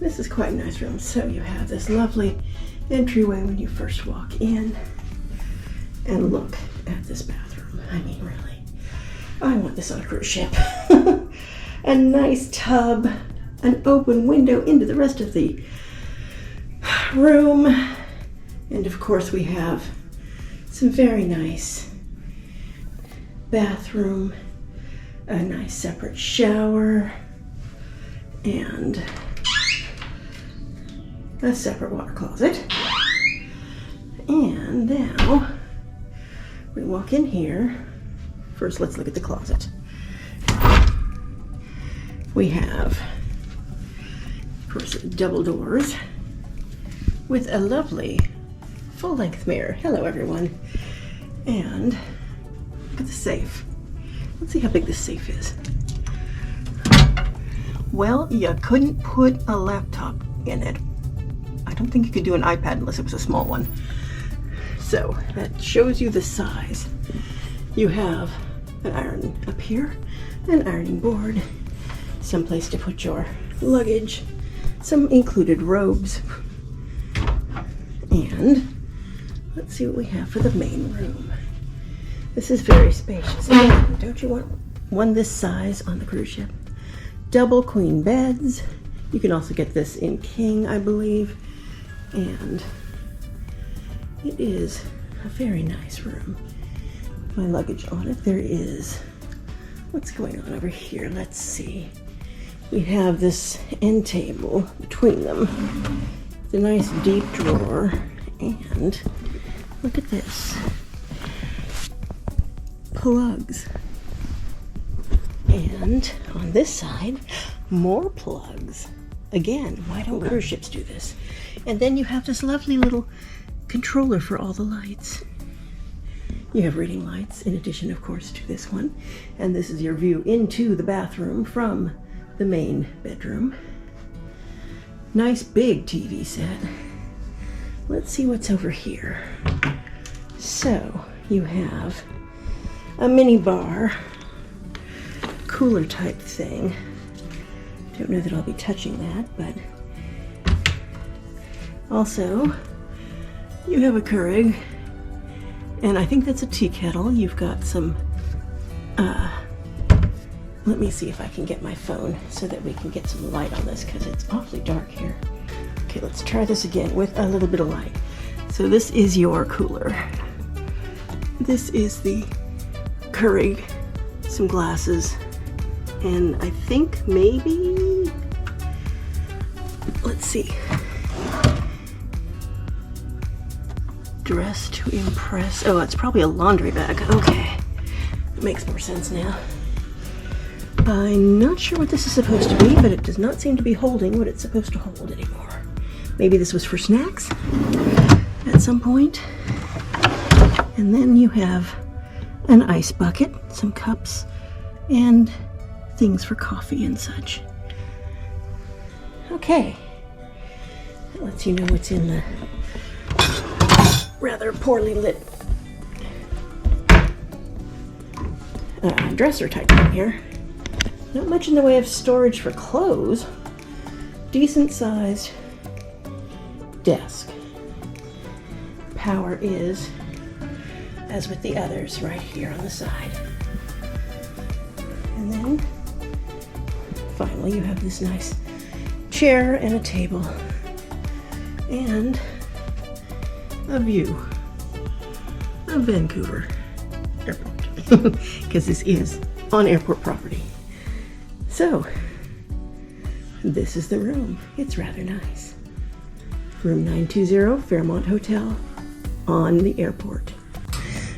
This is quite a nice room. So you have this lovely entryway when you first walk in. And look at this bathroom. I mean, really, I want this on a cruise ship. A nice tub, an open window into the rest of the room. And of course we have some very nice bathroom, a nice separate shower, and a separate water closet. And now we walk in here. First, let's look at the closet. We have, of course, double doors with a lovely full-length mirror. Hello, everyone. And look at the safe. Let's see how big this safe is. Well, you couldn't put a laptop in it. I don't think you could do an iPad unless it was a small one. So that shows you the size. You have an iron up here, an ironing board, some place to put your luggage, some included robes, and let's see what we have for the main room. This is very spacious. Don't you want one this size on the cruise ship? Double queen beds. You can also get this in king, I believe, and it is a very nice room. My luggage on it. There is, what's going on over here? Let's see. We have this end table between them. It's a nice deep drawer, and look at this. Plugs. And on this side, more plugs. Again, why don't cruise ships do this? And then you have this lovely little controller for all the lights. You have reading lights in addition, of course, to this one. And this is your view into the bathroom from the main bedroom. Nice big TV set. Let's see what's over here. So you have a mini bar, cooler type thing. Don't know that I'll be touching that, but also you have a Keurig, and I think that's a tea kettle. You've got some, let me see if I can get my phone so that we can get some light on this, because it's awfully dark here. Okay, let's try this again with a little bit of light. So this is your cooler. This is the Keurig, some glasses, and I think maybe, let's see, dress to impress. Oh, it's probably a laundry bag. Okay, it makes more sense now. I'm not sure what this is supposed to be, but it does not seem to be holding what it's supposed to hold anymore. Maybe this was for snacks at some point. And then you have an ice bucket, some cups, and things for coffee and such. Okay, that lets you know what's in the rather poorly lit dresser type thing here. Not much in the way of storage for clothes. Decent sized desk. Power is, as with the others, right here on the side. And then finally you have this nice chair and a table and a view of Vancouver Airport, because this is on airport property. So this is the room. It's rather nice. Room 920, Fairmont Hotel on the airport.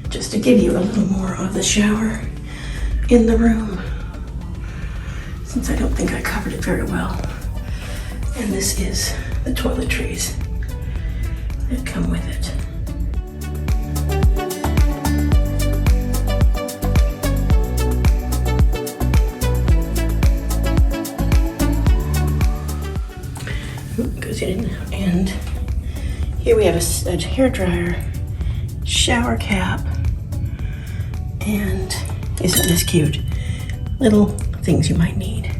Just to give you a little more of the shower in the room, since I don't think I covered it very well. And this is the toiletries that come with it. Goes in, and here we have a hair dryer, shower cap, and isn't this cute? Little things you might need.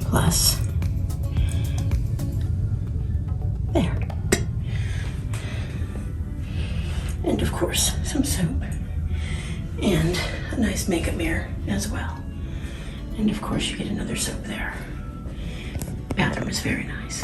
Plus of course, some soap. And a nice makeup mirror as well. And of course you get another soap there. Bathroom is very nice.